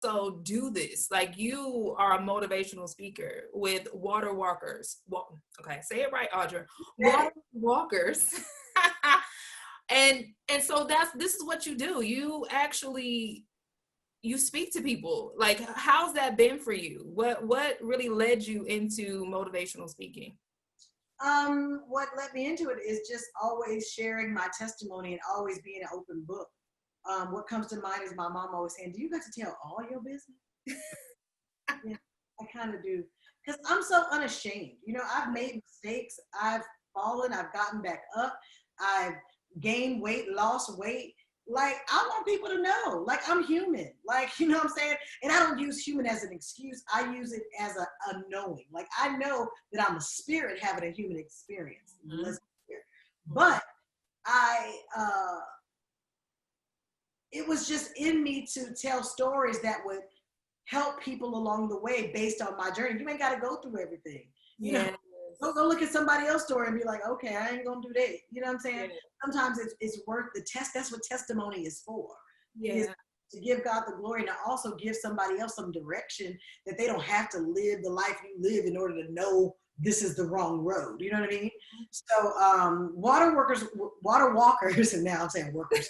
also do this. Like, you are a motivational speaker with water walkers. Well, okay, say it right, Audra. Water walkers. And so this is what you do. You actually, you speak to people. Like, how's that been for you? What really led you into motivational speaking? What led me into it is just always sharing my testimony and always being an open book. What comes to mind is my mom always saying, do you got to tell all your business? Yeah, I kind of do. Because I'm so unashamed. You know, I've made mistakes. I've fallen. I've gotten back up. I've gained weight, lost weight. Like, I want people to know, like, I'm human. Like, you know what I'm saying? And I don't use human as an excuse. I use it as a knowing. Like, I know that I'm a spirit having a human experience. Mm-hmm. But it was just in me to tell stories that would help people along the way based on my journey. You ain't got to go through everything. You know, don't go look at somebody else's story and be like, okay, I ain't gonna do that. You know what I'm saying? Sometimes it's worth the test. That's what testimony is for. Is to give God the glory and to also give somebody else some direction that they don't have to live the life you live in order to know this is the wrong road. You know what I mean? So water walkers, and now I'm saying workers,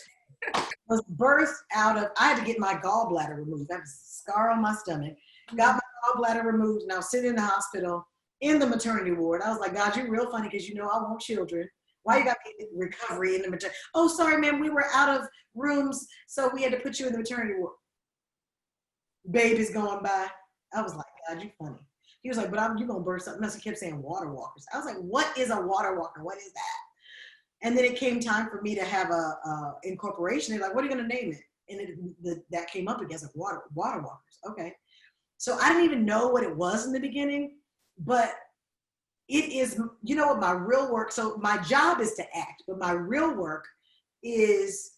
was birthed out of, I had to get my gallbladder removed. I have a scar on my stomach. Got my gallbladder removed, and I was sitting in the hospital in the maternity ward. I was like, God, you're real funny because you know I want children. Why you got me in recovery in the maternity? Oh, sorry, ma'am, we were out of rooms, so we had to put you in the maternity ward. Baby's going by. I was like, God, you funny. He was like, but you're going to birth something else. He kept saying water walkers. I was like, what is a water walker? What is that? And then it came time for me to have a incorporation. They're like, what are you going to name it? And that came up against like water walkers. Okay. So I didn't even know what it was in the beginning, but it is, you know what, my real work. So my job is to act, but my real work is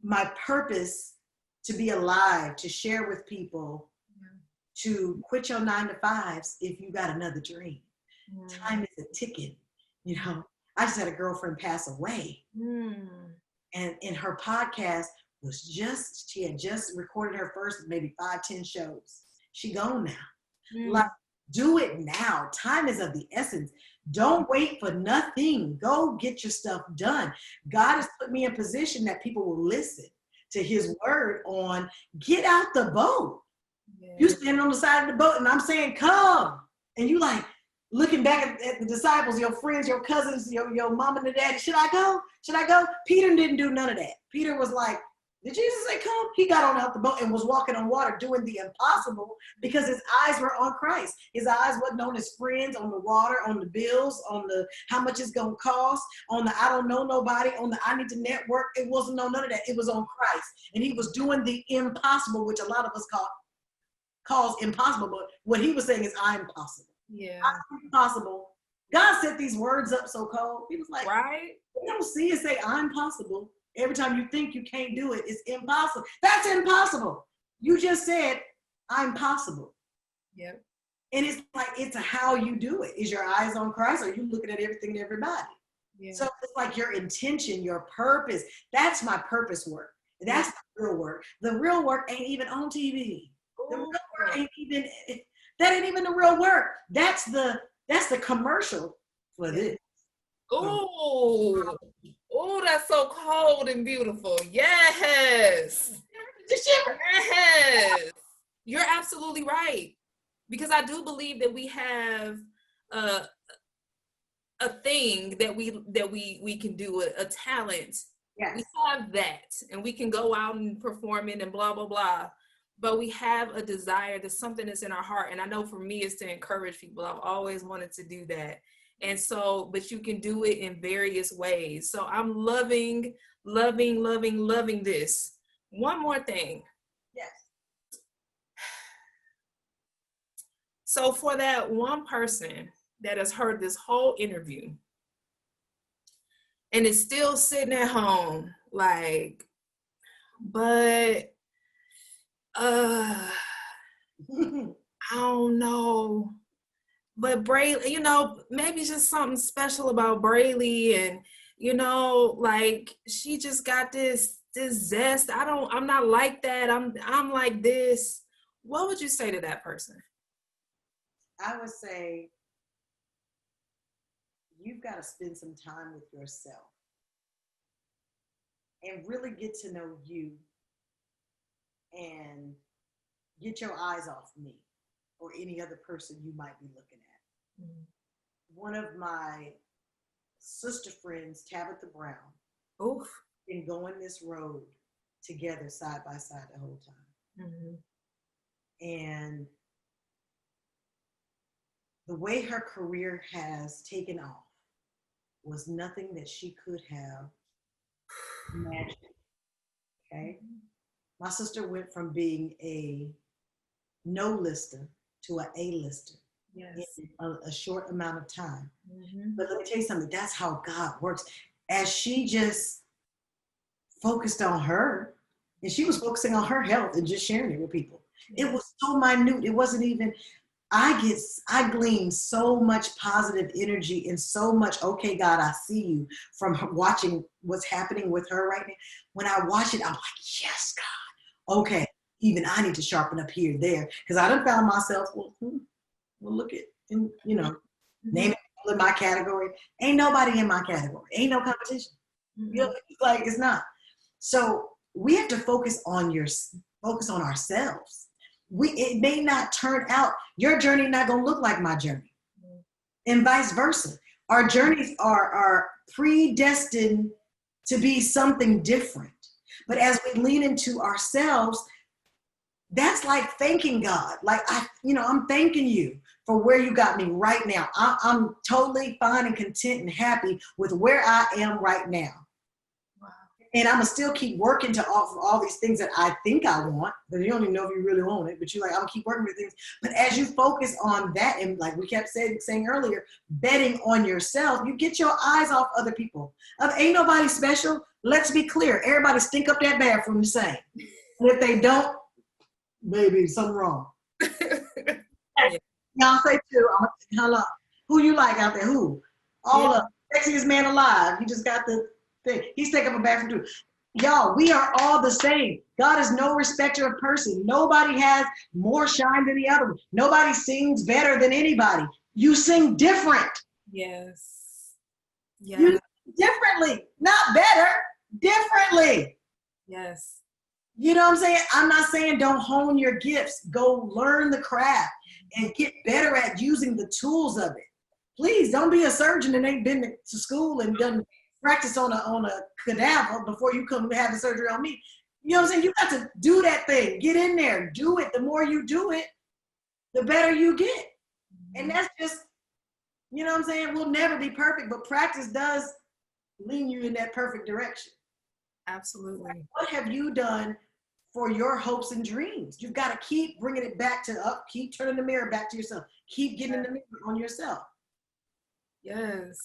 my purpose to be alive, to share with people, to quit your 9-to-5s if you got another dream. Time is a ticking, you know. I just had a girlfriend pass away. And in her podcast she had just recorded her first maybe 5-10 shows. She gone now. Like, do it now. Time is of the essence. Don't wait for nothing. Go get your stuff done. God has put me in position that people will listen to his word on get out the boat. You standing on the side of the boat and I'm saying, come. And you like looking back at the disciples, your friends, your cousins, your mom and the daddy. Should I go? Should I go? Peter didn't do none of that. Peter was like, did Jesus say come? He got on out the boat and was walking on water doing the impossible because his eyes were on Christ. His eyes wasn't on his friends, on the water, on the bills, on the how much it's going to cost, on the I don't know nobody, on the I need to network. It wasn't on none of that. It was on Christ. And he was doing the impossible, which a lot of us calls impossible. But what he was saying is I'm possible. Yeah. I'm impossible. God set these words up so cold. He was like, right? You don't see it say I'm possible. Every time you think you can't do it, it's impossible. That's impossible. You just said, I'm possible. Yep. And it's like, it's how you do it. Is your eyes on Christ or are you looking at everything and everybody? Yeah. So it's like your intention, your purpose. That's my purpose work. That's the real work. The real work ain't even on TV. The real work ain't even, that ain't even the real work. That's the commercial for this. Oh, that's so cold and beautiful. Yes. Yes. You're absolutely right. Because I do believe that we have a thing that we can do, a talent. Yes. We have that and we can go out and perform it and blah, blah, blah. But we have a desire, there's something that's in our heart. And I know for me, it's to encourage people. I've always wanted to do that. And so, but you can do it in various ways. So I'm loving this. One more thing. Yes. So for that one person that has heard this whole interview and is still sitting at home, like, but, I don't know. But Brély, you know, maybe just something special about Brély and, you know, like she just got this zest. I'm not like that. I'm like this. What would you say to that person? I would say you've got to spend some time with yourself and really get to know you and get your eyes off me or any other person you might be looking at. Mm-hmm. One of my sister friends, Tabitha Brown, been going this road together side by side the whole time. Mm-hmm. And the way her career has taken off was nothing that she could have imagined. Okay. Mm-hmm. My sister went from being a no-lister to an A-lister. Yes. In a short amount of time. Mm-hmm. But let me tell you something, that's how God works. As she just focused on her, and she was focusing on her health and just sharing it with people. Yes. It was so minute. It wasn't even, I glean so much positive energy and so much, okay, God, I see you, from watching what's happening with her right now. When I watch it, I'm like, yes, God. Okay, even I need to sharpen up here, there. Because I done found myself, well, look at, and, you know, name it in my category. Ain't nobody in my category. Ain't no competition. Mm-hmm. You know, like, it's not. So we have to focus on ourselves. It may not turn out, your journey not gonna look like my journey, and vice versa. Our journeys are predestined to be something different. But as we lean into ourselves, that's like thanking God. Like, I'm thanking you for where you got me right now. I'm totally fine and content and happy with where I am right now. Wow. And I'm gonna still keep working to offer all these things that I think I want, but you don't even know if you really want it, but you're like, I'm gonna keep working with things. But as you focus on that, and like we kept saying earlier, betting on yourself, you get your eyes off other people. Ain't nobody special. Let's be clear. Everybody stink up that bathroom the same. And if they don't, maybe something wrong. Beyonce too. Hello. Who you like out there? Who? All of sexiest man alive. You just got the thing. He's taking up a bathroom too. Y'all, we are all the same. God is no respecter of person. Nobody has more shine than the other. Nobody sings better than anybody. You sing different. Yes. Yeah. You sing differently. Not better. Differently. Yes. You know what I'm saying? I'm not saying don't hone your gifts. Go learn the craft and get better at using the tools of it. Please don't be a surgeon and ain't been to school and done practice on a cadaver before you come have the surgery on me. You know what I'm saying? You got to do that thing. Get in there. Do it. The more you do it, the better you get. And that's just, you know what I'm saying? We'll never be perfect, but practice does lean you in that perfect direction. Absolutely. What have you done for your hopes and dreams? You've got to keep bringing it back to up, keep turning the mirror back to yourself. Keep getting in the mirror on yourself. Yes.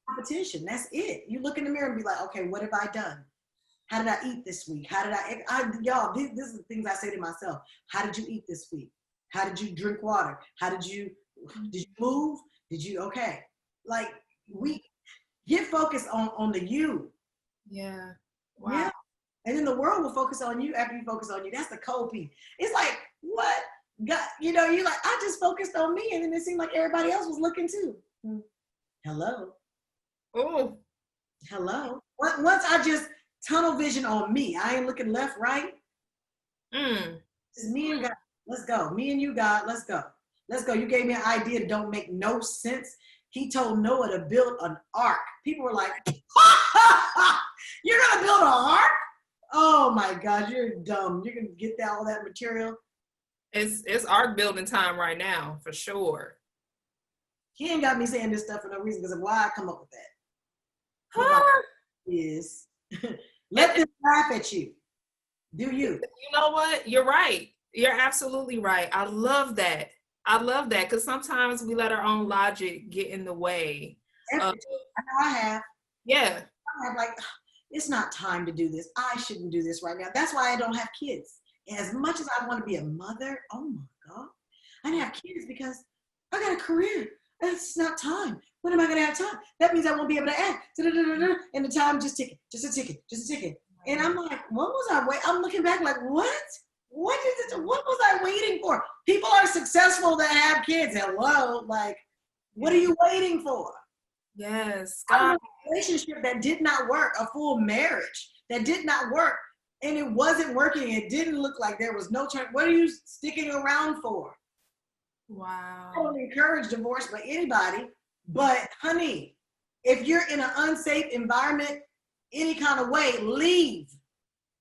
Competition. That's it. You look in the mirror and be like, okay, what have I done? How did I eat this week? How did y'all, this is the things I say to myself. How did you eat this week? How did you drink water? Did you move? Okay. Like, we get focused on the you. Yeah. Wow. Yeah. And then the world will focus on you after you focus on you. That's the cold piece. It's like, what? God, you're like, I just focused on me, and then it seemed like everybody else was looking too. Hello. Oh. Hello. Once I just tunnel vision on me, I ain't looking left, right. It's me and God. Let's go. Me and you, God. Let's go. Let's go. You gave me an idea that don't make no sense. He told Noah to build an ark. People were like, you're going to build an ark? Oh my God, you're dumb. You're going to get all that material. It's ark building time right now, for sure. He ain't got me saying this stuff for no reason, because of why I come up with that. Is let them laugh at you. Do you? You know what? You're right. You're absolutely right. I love that. Because sometimes we let our own logic get in the way. I know I have. Yeah. I have, like, it's not time to do this. I shouldn't do this right now. That's why I don't have kids. And as much as I want to be a mother, oh my God, I didn't have kids because I got a career. It's not time. When am I going to have time? That means I won't be able to act. And the time just ticking, just a ticket. And I'm like, what was I waiting? I'm looking back like, what? What is it? What was I waiting for? People are successful that have kids. Hello, like, what are you waiting for? Yes, I God. was in a relationship that did not work, a full marriage that did not work, and it wasn't working. It didn't look like there was no turn. What are you sticking around for? Wow. I don't encourage divorce by anybody, but honey, if you're in an unsafe environment, any kind of way, leave.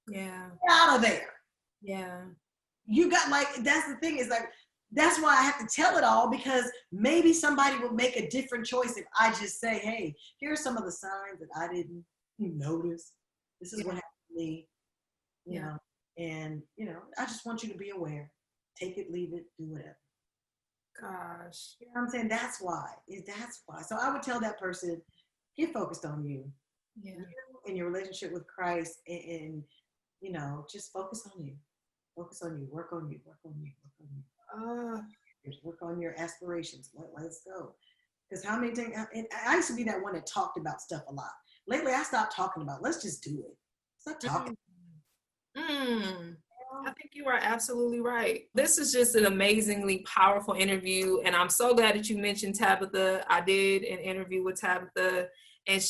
Yeah. Get out of there. Yeah. You got like, that's the thing, is like, that's why I have to tell it all, because maybe somebody will make a different choice if I just say, hey, here are some of the signs that I didn't notice. This is what happened to me, you know, and, you know, I just want you to be aware. Take it, leave it, do whatever. Gosh. You know what I'm saying? That's why. That's why. So I would tell that person, get focused on you. Yeah. You and your relationship with Christ, and you know, just focus on you. Focus on you. Work on you. Work on you. Work on you. Work on your aspirations. Let's go. Because how many things? And I used to be that one that talked about stuff a lot. Lately, I stopped talking about. Let's just do it. Stop talking. I think you are absolutely right. This is just an amazingly powerful interview, and I'm so glad that you mentioned Tabitha. I did an interview with Tabitha, and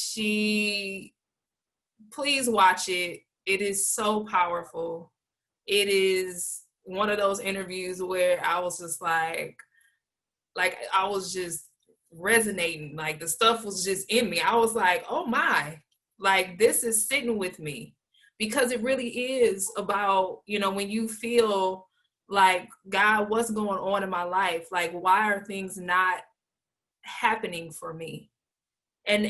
please watch it. It is so powerful. It is one of those interviews where I was just like I was just resonating. Like the stuff was just in me. I was like, oh my, like this is sitting with me, because it really is about, you know, when you feel like, God, what's going on in my life? Like, why are things not happening for me? And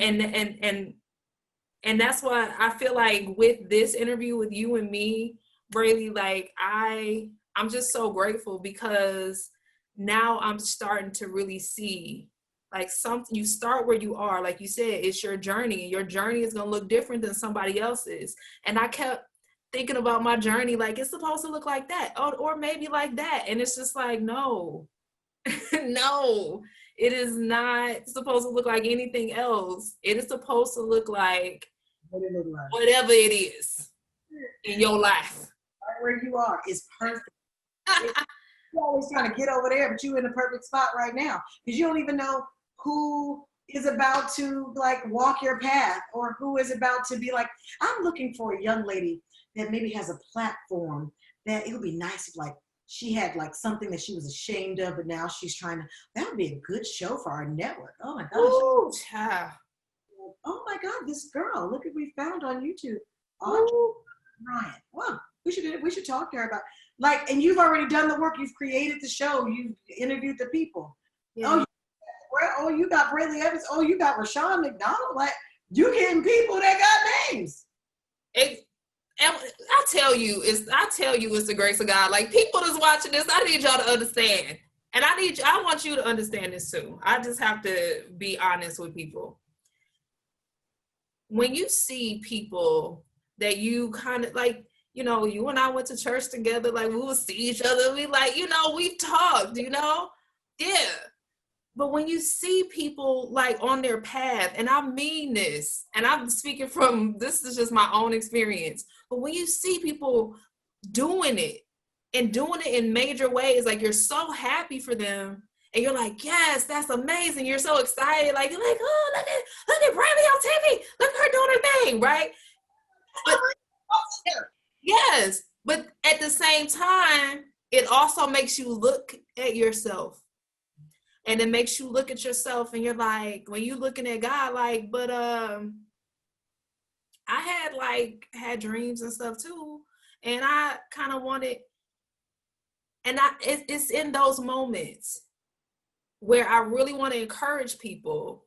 that's why I feel like with this interview with you and me, Brely, like I'm just so grateful, because now I'm starting to really see like something. You start where you are, like you said, it's your journey, and your journey is gonna look different than somebody else's. And I kept thinking about my journey, like it's supposed to look like that, or maybe like that, and it's just like, no, no, it is not supposed to look like anything else. It is supposed to look like whatever it is in your life. Right where you are is perfect. You're always trying to get over there, but you're in the perfect spot right now, because you don't even know who is about to like walk your path, or who is about to be like, I'm looking for a young lady that maybe has a platform that it would be nice if like she had like something that she was ashamed of, but now she's trying to, that would be a good show for our network. Oh my gosh. Ooh, child. Oh my God, this girl, look at we found on YouTube. Audrey Ryan. Well, we should talk to her about like, and you've already done the work. You've created the show. You've interviewed the people. Yeah. You got Brely Evans. Oh, you got Rashawn McDonald. Like, you getting people that got names. I tell you, it's the grace of God. Like, people that's watching this, I need y'all to understand. And I want you to understand this too. I just have to be honest with people. When you see people that you kind of like, you know, you and I went to church together, like we would see each other, we like, you know, we've talked, you know? Yeah. But when you see people like on their path, and I mean this, and I'm speaking from, this is just my own experience, but when you see people doing it and doing it in major ways, like you're so happy for them, and you're like, yes, that's amazing. You're so excited. Like, you're like, oh, look at Brély on TV. Look at her doing her thing, right? But, yes, but at the same time, it also makes you look at yourself. And it makes you look at yourself, and you're like, when you looking at God, like, but I had dreams and stuff too. And I kind of wanted, and it's in those moments where I really want to encourage people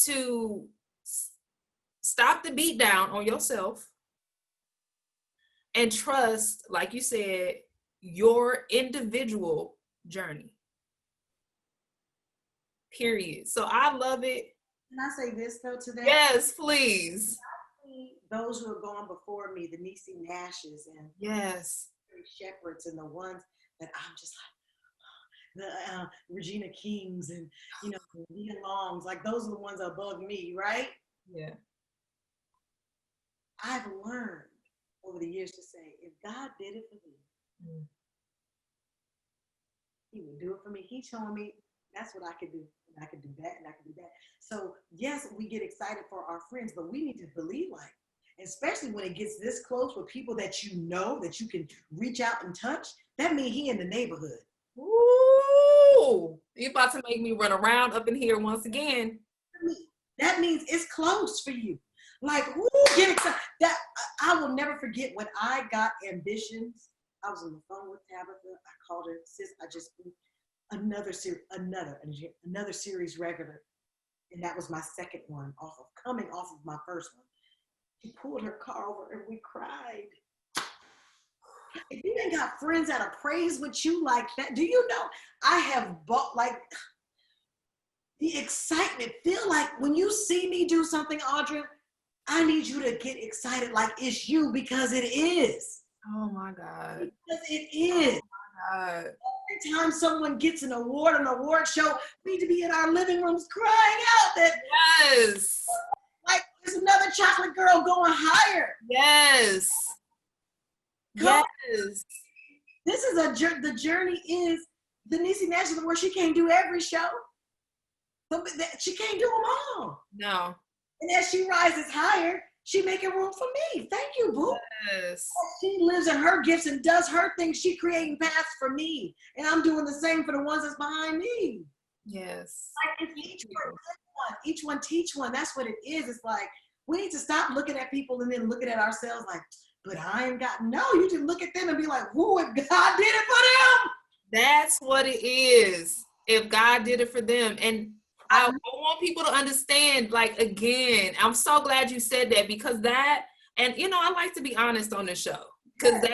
to stop the beat down on yourself and trust, like you said, your individual journey. Period. So I love it. Can I say this though today? Yes, please. Those who have gone before me, the Niecy Nashes and yes, Shepherds, and the ones that I'm just like, the Regina Kings and, you know, Leah Longs, like those are the ones above me, right? Yeah. I've learned over the years to say, if God did it for me, he would do it for me. He's showing me that's what I could do. And I could do that, and I could do that. So yes, we get excited for our friends, but we need to believe like, especially when it gets this close with people that you know, that you can reach out and touch, that means he in the neighborhood. Ooh, you about to make me run around up in here once again. That means it's close for you. Like, ooh, get excited. That I will never forget when I got ambitions. I was on the phone with Tabitha. I called her, sis, I just another series regular, and that was my second one coming off of my first one. She pulled her car over and we cried. If you ain't got friends that'll praise with you like that, do you know I have bought like the excitement? Feel like when you see me do something, Audra, I need you to get excited like it's you, because it is. Oh my God. Because it is. Oh my God. Every time someone gets an award show, we need to be in our living rooms crying out that yes, like there's another chocolate girl going higher. Yes. Yes. This is the journey is the Niecy Nash of the world. She can't do every show. She can't do them all. No. And as she rises higher, she making room for me. Thank you, boo. Yes. She lives in her gifts and does her thing. She creating paths for me. And I'm doing the same for the ones that's behind me. Yes. Like it's each one teach one. That's what it is. It's like we need to stop looking at people and then looking at ourselves like, but I ain't got, no, you just look at them and be like, whoo, if God did it for them. That's what it is. If God did it for them. And I want people to understand, like, again, I'm so glad you said that, because that, and you know, I like to be honest on this show, because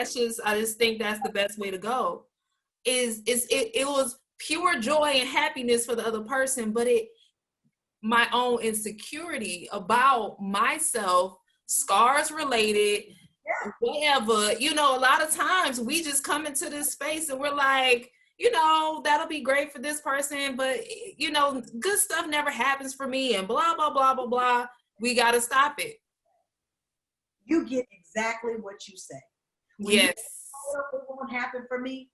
I just think that's the best way to go. It was pure joy and happiness for the other person, but my own insecurity about myself, scars related, whatever, you know, a lot of times we just come into this space and we're like, you know, that'll be great for this person, but you know, good stuff never happens for me and blah, blah, blah, blah, blah. We got to stop it. You get exactly what you say. When yes. It won't happen for me.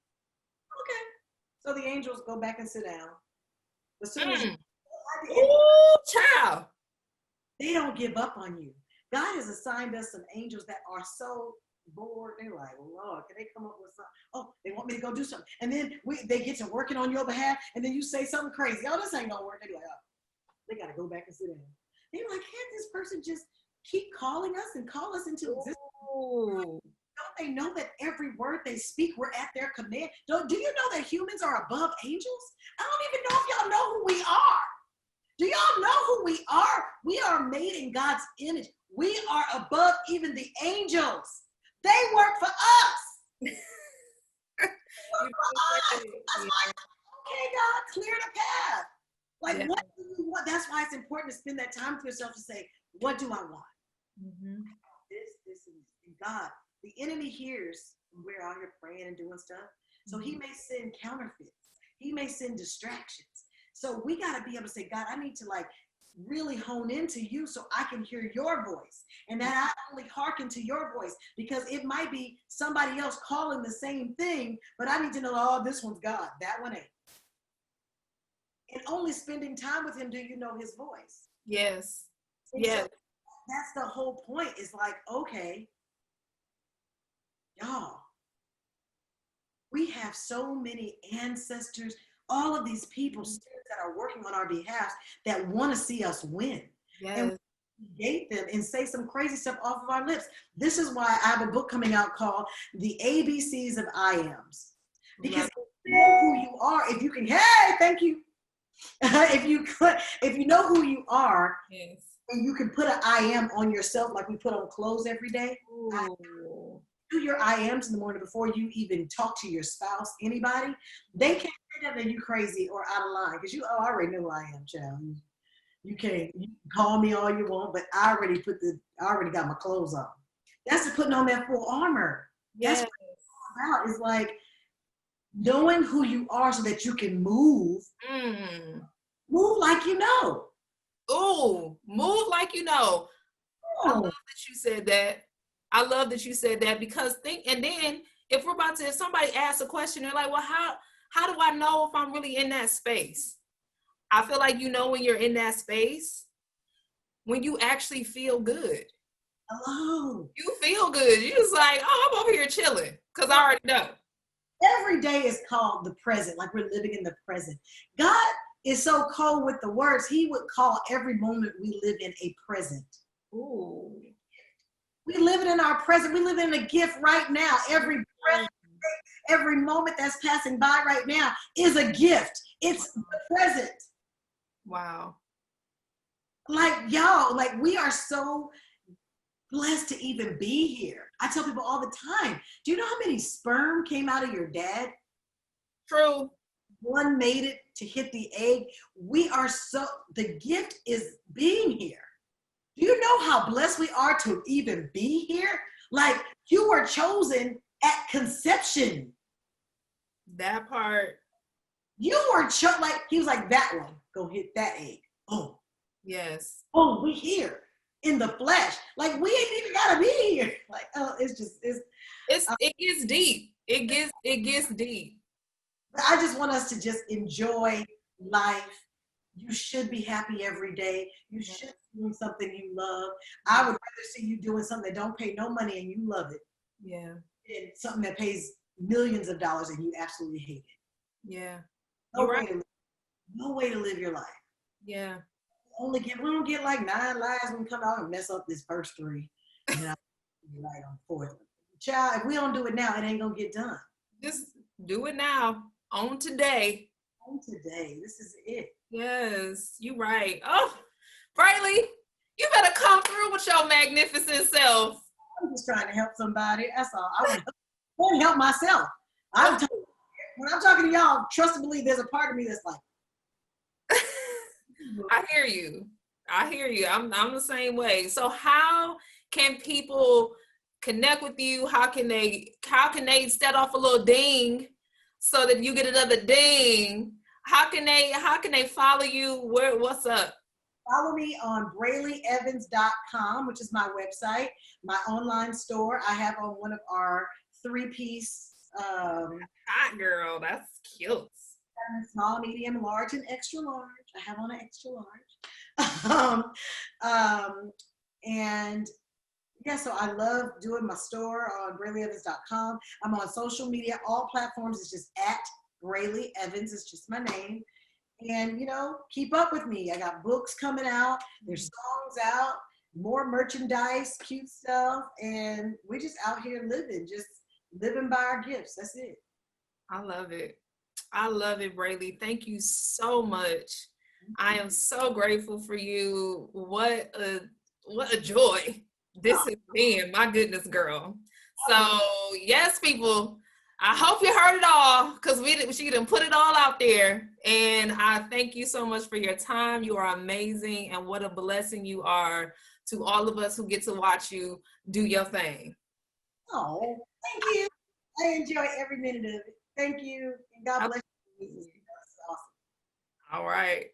Okay. So the angels go back and sit down. As soon as ooh, child. They don't give up on you. God has assigned us some angels that are so bored. They're like, Lord, can they come up with something? Oh, they want me to go do something. And then they get to working on your behalf, and then you say something crazy. Oh, this ain't gonna work. They're like, oh, they gotta go back and sit down. They're like, can't this person just keep calling us and call us into existence? Don't they know that every word they speak, we're at their command? Do you know that humans are above angels? I don't even know if y'all know who we are. Do y'all know who we are? We are made in God's image. We are above even the angels. They work for us. That's why, okay, God, clear the path. Like, what do you want? That's why it's important to spend that time with yourself to say, what do I want? Mm-hmm. This, and God. The enemy hears when we're out here praying and doing stuff. So he may send counterfeits. He may send distractions. So we got to be able to say, God, I need to like really hone into you so I can hear your voice, and that I only hearken to your voice, because it might be somebody else calling the same thing, but I need to know, oh, this one's God, that one ain't. And only spending time with him do you know his voice. Yes. And yes. So that's the whole point. Is like, okay, y'all, we have so many ancestors, all of these people that are working on our behalf that want to see us win. Yes. And we hate them and say some crazy stuff off of our lips. This is why I have a book coming out called The ABCs of I Ams. Because if you know who you are, if you can, hey, thank you. if you know who you are, yes, and you can put an I am on yourself like we put on clothes every day. Do your I ams in the morning before you even talk to your spouse, anybody. They can't say that you crazy or out of line, because you already know who I am, child. You can call me all you want, but I already got my clothes on. That's putting on that full armor. Yes. That's what it's all about. It's like knowing who you are so that you can move. Move like you know. Ooh, move like you know. I love that you said that. I love that you said that, because and then if if somebody asks a question, they're like, well, how do I know if I'm really in that space? I feel like, you know, when you're in that space, when you actually feel good. Hello. You feel good. You just like, oh, I'm over here chilling because I already know. Every day is called the present, like we're living in the present. God is so cold with the words, he would call every moment we live in a present. Ooh. We live in our present. We live in a gift right now. Every breath, every moment that's passing by right now is a gift. It's the present. Wow. Like, y'all, like, we are so blessed to even be here. I tell people all the time, do you know how many sperm came out of your dad? True. One made it to hit the egg. The gift is being here. Do you know how blessed we are to even be here? Like, you were chosen at conception. That part. You were chosen, like, he was like, that one, go hit that egg. Oh. Yes. Oh, we here in the flesh. Like, we ain't even gotta be here. Like, oh, it gets deep. It gets deep. I just want us to just enjoy life. You should be happy every day. You should be doing something you love. I would rather see you doing something that don't pay no money and you love it. Yeah. Than something that pays millions of dollars and you absolutely hate it. Yeah. No way to live your life. Yeah. We don't get like 9 lives when we come out and mess up this first 3. And I'll be right on 4th. Child, if we don't do it now, it ain't gonna get done. Just do it now. On today. On today. This is it. Yes, you're right. Oh, Brély, you better come through with your magnificent self. I'm just trying to help somebody. That's all. I want to help myself. When I'm talking to y'all, trust and believe there's a part of me that's like, I hear you. I'm the same way. So how can people connect with you? How can they set off a little ding so that you get another ding? How can they follow you? What's up? Follow me on BrelyEvans.com, which is my website, my online store. I have on one of our 3-piece. Hot girl, that's cute. Small, medium, large, and extra large. I have on an extra large. And yeah, so I love doing my store on BrelyEvans.com. I'm on social media, all platforms. It's just at Brély Evans. It's just my name. And, you know, keep up with me. I got books coming out. There's songs out, more merchandise, cute stuff. And we're just out here just living by our gifts. That's it. I love it. I love it, Brély. Thank you so much. I am so grateful for you. What a joy this has been. My goodness, girl. So yes, people, I hope you heard it all, because she done put it all out there. And I thank you so much for your time. You are amazing, and what a blessing you are to all of us who get to watch you do your thing. Oh, thank you. I enjoy every minute of it. Thank you. And God bless you. That's awesome. All right.